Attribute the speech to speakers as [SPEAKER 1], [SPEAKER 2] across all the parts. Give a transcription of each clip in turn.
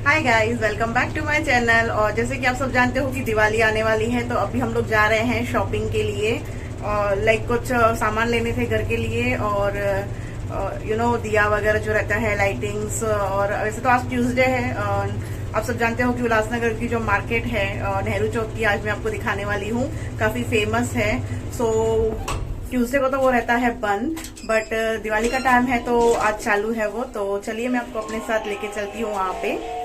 [SPEAKER 1] Hi guys, welcome back to my channel. और जैसे कि आप सब जानते हो कि दिवाली आने वाली है, तो अभी हम लोग जा रहे हैं शॉपिंग के लिए और लाइक कुछ सामान लेने थे घर के लिए और दिया वगैरह जो रहता है, लाइटिंग्स। और वैसे तो आज ट्यूसडे है और आप सब जानते हो कि उल्लासनगर की जो मार्केट है नेहरू चौक की, आज मैं आपको दिखाने वाली हूँ। काफी फेमस है। सो ट्यूसडे को तो वो रहता है बंद, बट दिवाली का टाइम है तो आज चालू है वो। तो चलिए मैं आपको अपने साथ लेके चलती हूँ वहाँ पे।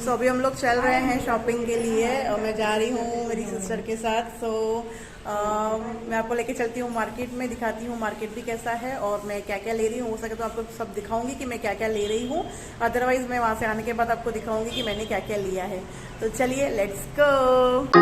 [SPEAKER 1] सो अभी हम लोग चल रहे हैं शॉपिंग के लिए और मैं जा रही हूँ मेरी सिस्टर के साथ। सो मैं आपको लेके चलती हूँ मार्केट में, दिखाती हूँ मार्केट भी कैसा है और मैं क्या क्या ले रही हूँ। हो सके तो आपको सब दिखाऊंगी कि मैं क्या क्या ले रही हूँ, अदरवाइज मैं वहाँ से आने के बाद आपको दिखाऊंगी कि मैंने क्या क्या लिया है। तो चलिए लेट्स गो।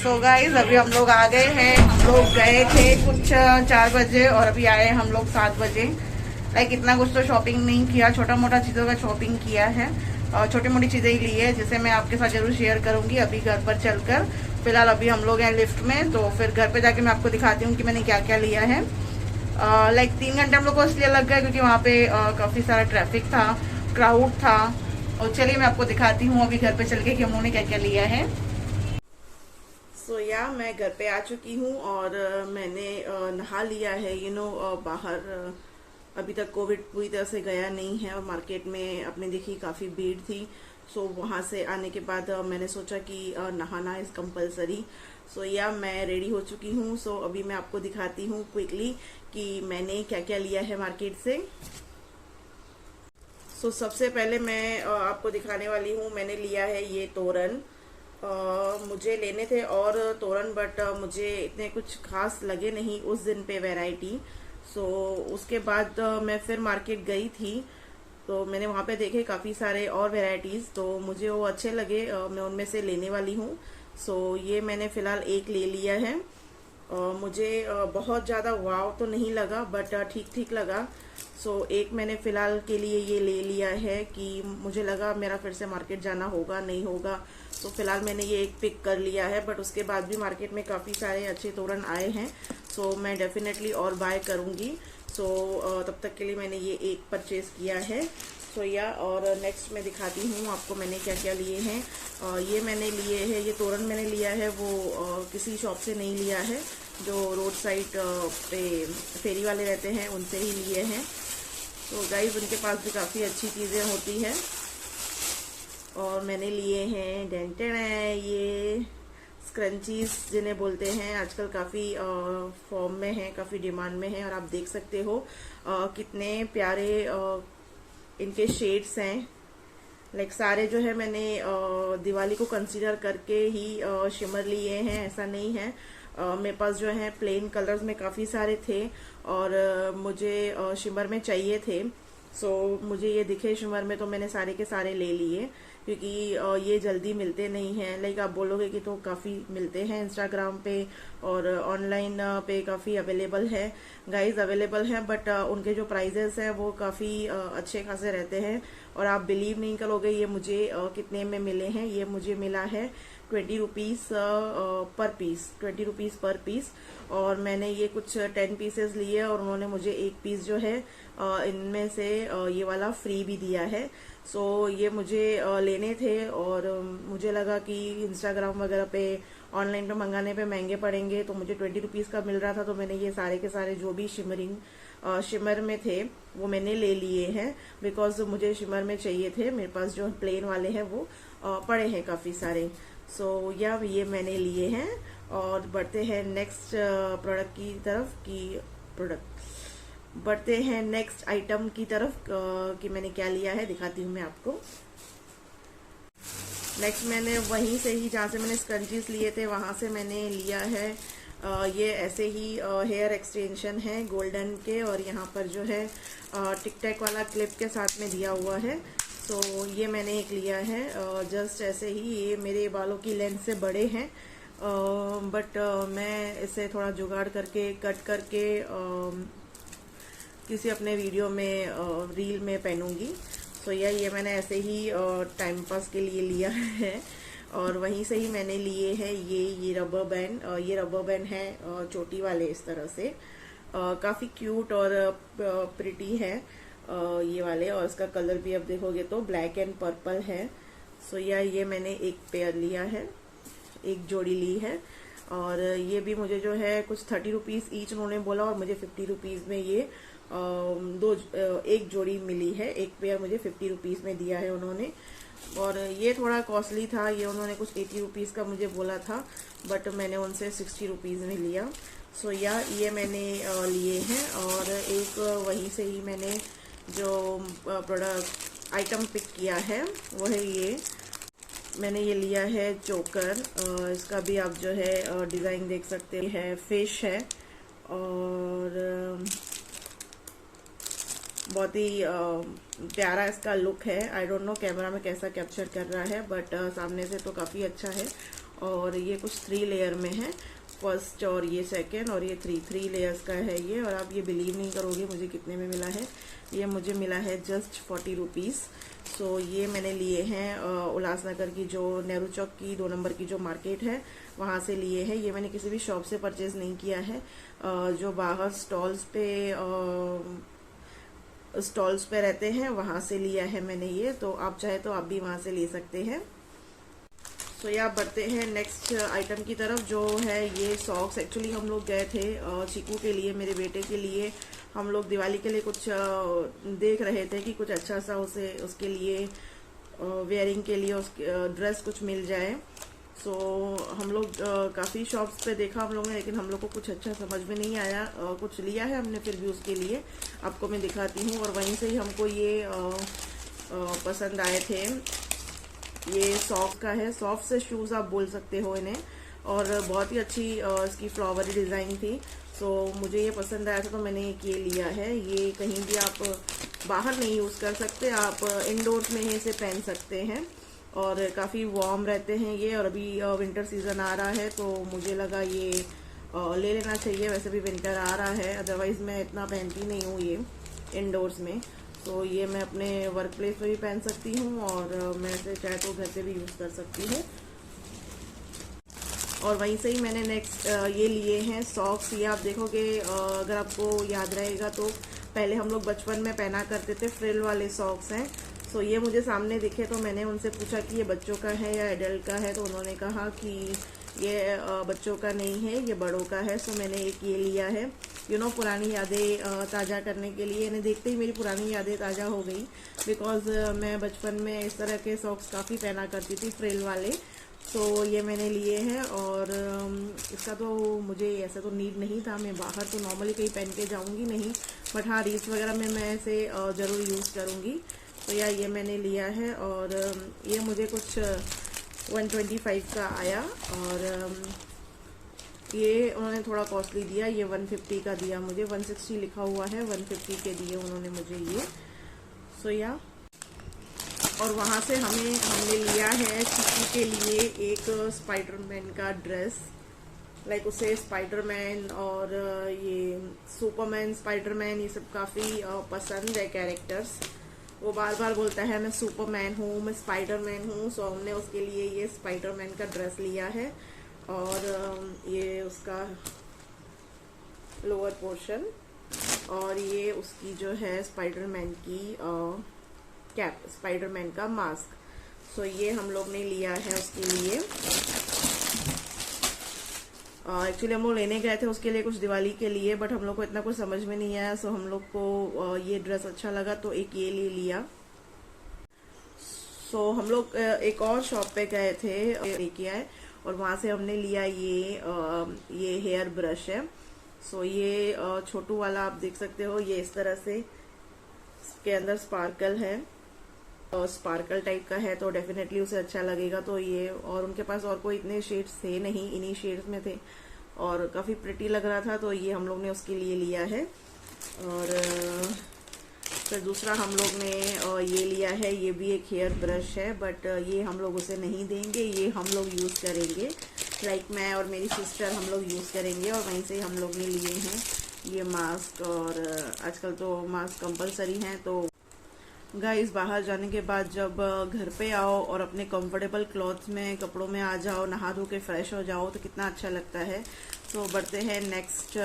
[SPEAKER 1] सो गाइस अभी हम लोग आ गए हैं। हम लोग गए थे कुछ 4 बजे और अभी आए हम लोग 7 बजे। लाइक इतना कुछ तो शॉपिंग नहीं किया, छोटा मोटा चीज़ों का शॉपिंग किया है और छोटी मोटी चीज़ें ही ली है जिसे मैं आपके साथ जरूर शेयर करूंगी अभी घर पर चलकर। फिलहाल अभी हम लोग हैं लिफ्ट में, तो फिर घर पे जाके मैं आपको दिखाती हूँ कि मैंने क्या क्या लिया है। लाइक 3 घंटे हम लोग को इसलिए लग गए क्योंकि वहाँ पे काफ़ी सारा ट्रैफिक था, क्राउड था। और चलिए मैं आपको दिखाती हूँ अभी घर पे चल के कि हम लोगों ने क्या क्या लिया है। सो या मैं घर पे आ चुकी हूँ और मैंने नहा लिया है। बाहर अभी तक कोविड पूरी तरह से गया नहीं है और मार्केट में अपने देखी काफ़ी भीड़ थी। सो वहाँ से आने के बाद मैंने सोचा कि नहाना इज़ कंपलसरी। सो या मैं रेडी हो चुकी हूँ। सो अभी मैं आपको दिखाती हूँ क्विकली कि मैंने क्या क्या लिया है मार्केट से। सो सबसे पहले मैं आपको दिखाने वाली हूँ, मैंने लिया है ये तोरन। मुझे लेने थे और तोरन, बट मुझे इतने कुछ खास लगे नहीं उस दिन पे वैरायटी। सो उसके बाद मैं फिर मार्केट गई थी तो मैंने वहाँ पे देखे काफ़ी सारे और वैरायटीज़, तो मुझे वो अच्छे लगे। मैं उनमें से लेने वाली हूँ। सो ये मैंने फ़िलहाल एक ले लिया है। मुझे बहुत ज़्यादा वाव तो नहीं लगा, बट ठीक ठीक लगा। सो एक मैंने फ़िलहाल के लिए ये ले लिया है कि मुझे लगा मेरा फिर से मार्केट जाना होगा नहीं होगा, तो फ़िलहाल मैंने ये एक पिक कर लिया है। बट उसके बाद भी मार्केट में काफ़ी सारे अच्छे तोरन आए हैं, सो मैं डेफिनेटली और बाय करूँगी। सो तब तक के लिए मैंने ये एक परचेज़ किया है। सो या और नेक्स्ट मैं दिखाती हूँ आपको मैंने क्या क्या लिए हैं। ये मैंने लिए हैं, ये तोरन मैंने लिया है वो किसी शॉप से नहीं लिया है, जो रोड साइड पे फेरी वाले रहते हैं उनसे ही लिए हैं। तो गाइस उनके पास भी काफ़ी अच्छी चीज़ें होती हैं। और मैंने लिए हैं डेंटेन है, ये स्क्रंचीज जिन्हें बोलते हैं, आजकल काफ़ी फॉर्म में है, काफ़ी डिमांड में है। और आप देख सकते हो कितने प्यारे इनके शेड्स हैं। लाइक सारे जो है मैंने दिवाली को कंसीडर करके ही शिमर लिए हैं, ऐसा नहीं है। मेरे पास जो है प्लेन कलर्स में काफ़ी सारे थे और मुझे शिमर में चाहिए थे। सो मुझे ये दिखे शिमर में तो मैंने सारे के सारे ले लिए, क्योंकि ये जल्दी मिलते नहीं हैं। लाइक आप बोलोगे कि तो काफ़ी मिलते हैं इंस्टाग्राम पे और ऑनलाइन पे काफ़ी अवेलेबल है गाइस, अवेलेबल हैं, बट उनके जो प्राइजेस हैं वो काफ़ी अच्छे खासे रहते हैं। और आप बिलीव नहीं करोगे ये मुझे कितने में मिले हैं। ये मुझे मिला है 20 रुपीज़ पर पीस, 20 रुपीज़ पर पीस। और मैंने ये कुछ 10 पीसेस लिए और उन्होंने मुझे एक पीस जो है इनमें से ये वाला फ्री भी दिया है। सो ये मुझे लेने थे और मुझे लगा कि इंस्टाग्राम वगैरह पे ऑनलाइन पे मंगाने पे महंगे पड़ेंगे, तो मुझे 20 रुपीज़ का मिल रहा था, तो मैंने ये सारे के सारे जो भी शिमर में थे वो मैंने ले लिए हैं, बिकॉज मुझे शिमर में चाहिए थे। मेरे पास जो प्लेन वाले हैं वो पड़े हैं काफ़ी सारे। सो या ये मैंने लिए हैं। और बढ़ते हैं नेक्स्ट प्रोडक्ट की तरफ बढ़ते हैं नेक्स्ट आइटम की तरफ कि मैंने क्या लिया है, दिखाती हूँ मैं आपको। नेक्स्ट मैंने वहीं से ही जहाँ से मैंने स्कंचीज लिए थे वहाँ से मैंने लिया है ये ऐसे ही हेयर एक्सटेंशन है गोल्डन के, और यहाँ पर जो है टिक टैक वाला क्लिप के साथ में दिया हुआ है। सो ये मैंने एक लिया है जस्ट ऐसे ही। ये मेरे बालों की लेंथ से बड़े हैं, बट मैं इसे थोड़ा जुगाड़ करके कट करके किसी अपने वीडियो में रील में पहनूंगी। सो ये मैंने ऐसे ही टाइम पास के लिए लिया है। और वहीं से ही मैंने लिए हैं ये रबर बैंड। ये रबर बैंड है चोटी वाले, इस तरह से काफ़ी क्यूट और प्रिटी है ये वाले। और इसका कलर भी अब देखोगे तो ब्लैक एंड पर्पल है। सो ये मैंने एक पेयर लिया है, एक जोड़ी ली है। और ये भी मुझे जो है कुछ 30 रुपीज़ ईच उन्होंने बोला, और मुझे 50 रुपीज़ में ये एक जोड़ी मिली है। एक पेयर मुझे 50 रुपीज़ में दिया है उन्होंने। और ये थोड़ा कॉस्टली था, ये उन्होंने कुछ 80 रुपीज़ का मुझे बोला था, बट मैंने उनसे 60 रुपीज़ में लिया। सो ये मैंने लिए हैं। और एक वहीं से ही मैंने जो प्रोडक्ट आइटम पिक किया है वो है ये। मैंने ये लिया है चोकर। इसका भी आप जो है डिज़ाइन देख सकते हैं, फिश है। और बहुत ही प्यारा इसका लुक है। आई डोंट नो कैमरा में कैसा कैप्चर कर रहा है, बट सामने से तो काफ़ी अच्छा है। और ये कुछ 3 लेयर में है, फर्स्ट और ये सेकंड और ये 3 लेयर्स का है ये। और आप ये बिलीव नहीं करोगे मुझे कितने में मिला है। ये मुझे मिला है जस्ट 40 रुपीज़। सो ये मैंने लिए हैं उल्लासनगर की जो नेहरू चौक की 2 नंबर की जो मार्केट है वहाँ से लिए हैं। ये मैंने किसी भी शॉप से परचेज नहीं किया है। जो बाहर स्टॉल्स पे रहते हैं वहाँ से लिया है मैंने ये। तो आप चाहे तो आप भी वहाँ से ले सकते हैं। तो ये आप बढ़ते हैं नेक्स्ट आइटम की तरफ, जो है ये सॉक्स। एक्चुअली हम लोग गए थे चीकू के लिए, मेरे बेटे के लिए हम लोग दिवाली के लिए कुछ देख रहे थे कि कुछ अच्छा सा उसके लिए वेयरिंग के लिए ड्रेस कुछ मिल जाए। सो हम लोग काफ़ी शॉप्स पे देखा हम लोगों ने, लेकिन हम लोग को कुछ अच्छा समझ में नहीं आया। कुछ लिया है हमने फिर भी उसके लिए, आपको मैं दिखाती हूँ। और वहीं से ही हमको ये पसंद आए थे। ये सॉफ्ट का है, सॉफ्ट से शूज़ आप बोल सकते हो इन्हें। और बहुत ही अच्छी इसकी फ्लावरी डिज़ाइन थी। सो मुझे ये पसंद आया था तो मैंने ये लिया है। ये कहीं भी आप बाहर नहीं यूज़ कर सकते, आप इंडोर्स में ही इसे पहन सकते हैं। और काफ़ी वार्म रहते हैं ये। और अभी विंटर सीज़न आ रहा है तो मुझे लगा ये ले लेना चाहिए। वैसे भी विंटर आ रहा है, अदरवाइज़ मैं इतना पहनती नहीं हूँ ये इंडोर्स में। तो ये मैं अपने वर्क प्लेस पे भी पहन सकती हूँ और मैं इसे चाहे तो घर पे भी यूज़ कर सकती हूँ। और वहीं से ही मैंने नेक्स्ट ये लिए हैं सॉक्स। ये आप देखोगे अगर आपको याद रहेगा तो पहले हम लोग बचपन में पहना करते थे, फ्रिल वाले सॉक्स हैं। सो ये मुझे सामने दिखे तो मैंने उनसे पूछा कि ये बच्चों का है या एडल्ट का है, तो उन्होंने कहा कि ये बच्चों का नहीं है, ये बड़ों का है। सो मैंने एक ये लिया है, पुरानी यादें ताज़ा करने के लिए। इन्हें देखते ही मेरी पुरानी यादें ताज़ा हो गई, बिकॉज मैं बचपन में इस तरह के सॉक्स काफ़ी पहना करती थी, फ्रिल वाले। सो ये मैंने लिए हैं। और इसका तो मुझे ऐसा तो नीड नहीं था, मैं बाहर तो नॉर्मली कहीं पहन के जाऊंगी नहीं, बट हाँ रील्स वगैरह में मैं इसे ज़रूर यूज़ करूँगी। तो यार ये मैंने लिया है और ये मुझे कुछ 125 का आया। और ये उन्होंने थोड़ा कॉस्टली दिया, ये 150 का दिया मुझे। 160 लिखा हुआ है, 150 के दिए उन्होंने मुझे ये। सो या और वहाँ से हमने लिया है चिक्की के लिए एक स्पाइडरमैन का ड्रेस। लाइक उसे स्पाइडरमैन और ये सुपरमैन, स्पाइडरमैन, ये सब काफ़ी पसंद है कैरेक्टर्स। वो बार बार बोलता है मैं सुपरमैन हूँ, मैं स्पाइडरमैन हूँ। सो हमने उसके लिए ये स्पाइडरमैन का ड्रेस लिया है। और ये उसका लोअर पोर्शन और ये उसकी जो है स्पाइडरमैन की कैप, स्पाइडरमैन का मास्क। सो ये हम लोग ने लिया है उसके लिए। एक्चुअली हम लोग लेने गए थे उसके लिए कुछ दिवाली के लिए, बट हम लोग को इतना कुछ समझ में नहीं आया। सो हम लोग को ये ड्रेस अच्छा लगा तो एक ये ले लिया। सो हम लोग एक और शॉप पे गए थे लेके आए और वहाँ से हमने लिया ये हेयर ब्रश है। सो ये छोटू वाला आप देख सकते हो, ये इस तरह से इसके अंदर स्पार्कल है और स्पार्कल टाइप का है तो डेफिनेटली उसे अच्छा लगेगा। तो ये, और उनके पास और कोई इतने शेड्स थे नहीं, इन्हीं शेड्स में थे और काफ़ी प्रिटी लग रहा था तो ये हम लोग ने उसके लिए लिया है। और फिर दूसरा हम लोग ने ये लिया है, ये भी एक हेयर ब्रश है, बट ये हम लोग उसे नहीं देंगे, ये हम लोग यूज़ करेंगे। लाइक मैं और मेरी सिस्टर हम लोग यूज़ करेंगे। और वहीं से हम लोग ने लिए हैं ये मास्क। और आजकल तो मास्क कंपलसरी हैं। तो गाइस बाहर जाने के बाद जब घर पे आओ और अपने कंफर्टेबल क्लॉथ्स में, कपड़ों में आ जाओ, नहा धो के फ्रेश हो जाओ तो कितना अच्छा लगता है। तो बढ़ते हैं नेक्स्ट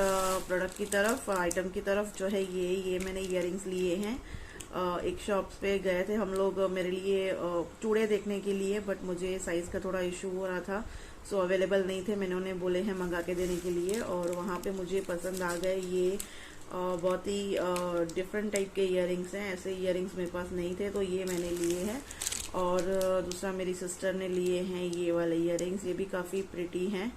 [SPEAKER 1] प्रोडक्ट की तरफ, आइटम की तरफ, जो है ये मैंने इयररिंग्स लिए हैं। एक शॉप पे गए थे हम लोग मेरे लिए चूड़े देखने के लिए, बट मुझे साइज़ का थोड़ा इशू हो रहा था। सो अवेलेबल नहीं थे, मैंने उन्हें बोले हैं मंगा के देने के लिए। और वहाँ पे मुझे पसंद आ गए ये बहुत ही डिफरेंट टाइप के इयररिंग्स हैं। ऐसे इयररिंग्स मेरे पास नहीं थे तो ये मैंने लिए हैं। और दूसरा मेरी सिस्टर ने लिए हैं ये वाले इयररिंग्स, ये भी काफ़ी प्रिटी हैं।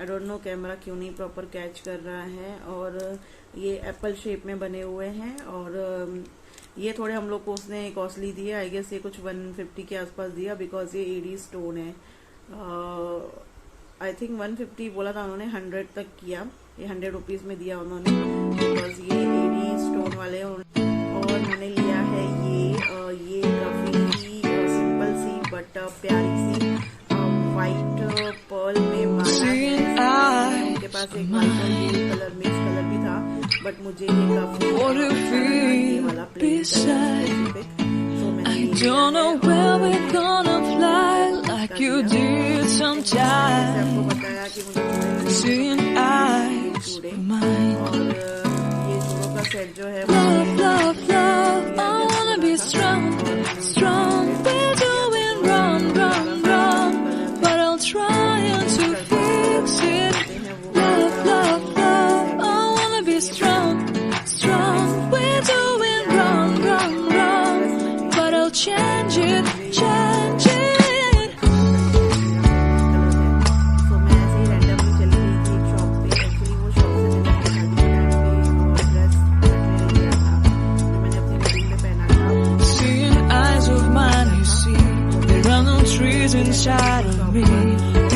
[SPEAKER 1] आई डोंट नो कैमरा क्यों नहीं प्रॉपर कैच कर रहा है। और ये एप्पल शेप में बने हुए हैं और ये थोड़े हम लोग को उसने कॉस्टली दिए, आई गेस ये कुछ 150 के आसपास दिया, बिकॉज ये एडी स्टोन है। आई थिंक 150 बोला था उन्होंने, 100 तक किया, ये 100 रुपीज़ में दिया उन्होंने, बिकॉज ये एडी स्टोन वाले। और मैंने लिया है ये काफी सिंपल सी बट प्यारी सी वाइट पर्ल में माला है। उनके पास एक वाइट और ये कलर मिक्स कलर भी था, बट मुझे ये काफी ये वाला प्लेन स्पेसिफिक, सो मैंने आपको बताया कि मुझे और ये दोनों का सेट जो है
[SPEAKER 2] change it, change it. Inside of me,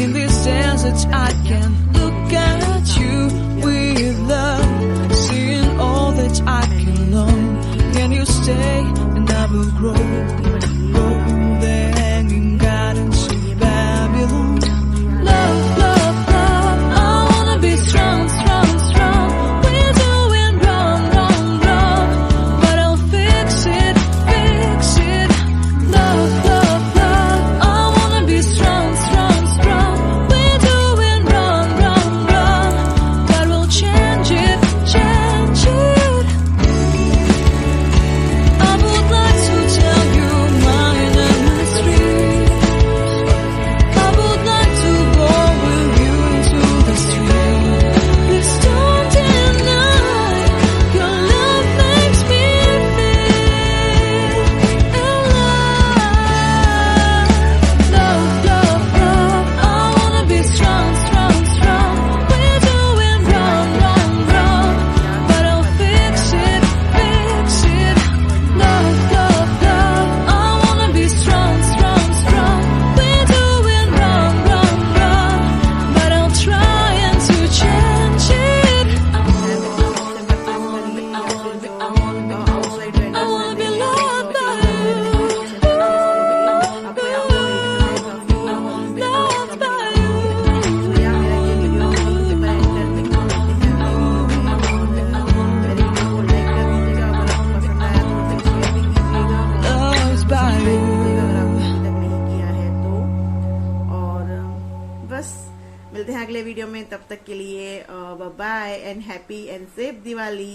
[SPEAKER 2] in this desert I can look at you with love, seeing all that I can learn. Can you stay and I will grow, the hanging gardens of Babylon. Love, love, love, I wanna be strong, strong, strong. We're doing wrong, wrong, wrong, but I'll fix it, fix it. Love, love, love, I wanna be strong, strong, strong. We're doing wrong, wrong, wrong, but we'll change it, change it. I would like to tell you my mystery. I would like to go with you into the street. Please don't deny your love makes me feel alive. Love, love, love, I wanna be strong, strong, strong. We're doing wrong, wrong, wrong, but I'll fix it, fix it. Love, love, love, I wanna be strong, strong, strong. We're doing wrong, wrong, wrong, but I'll try and to change it. I wanna be loved by you, loved by you. Loved by you.
[SPEAKER 1] और बस मिलते हैं अगले video में, तब तक के लिए bye bye and happy and safe Diwali.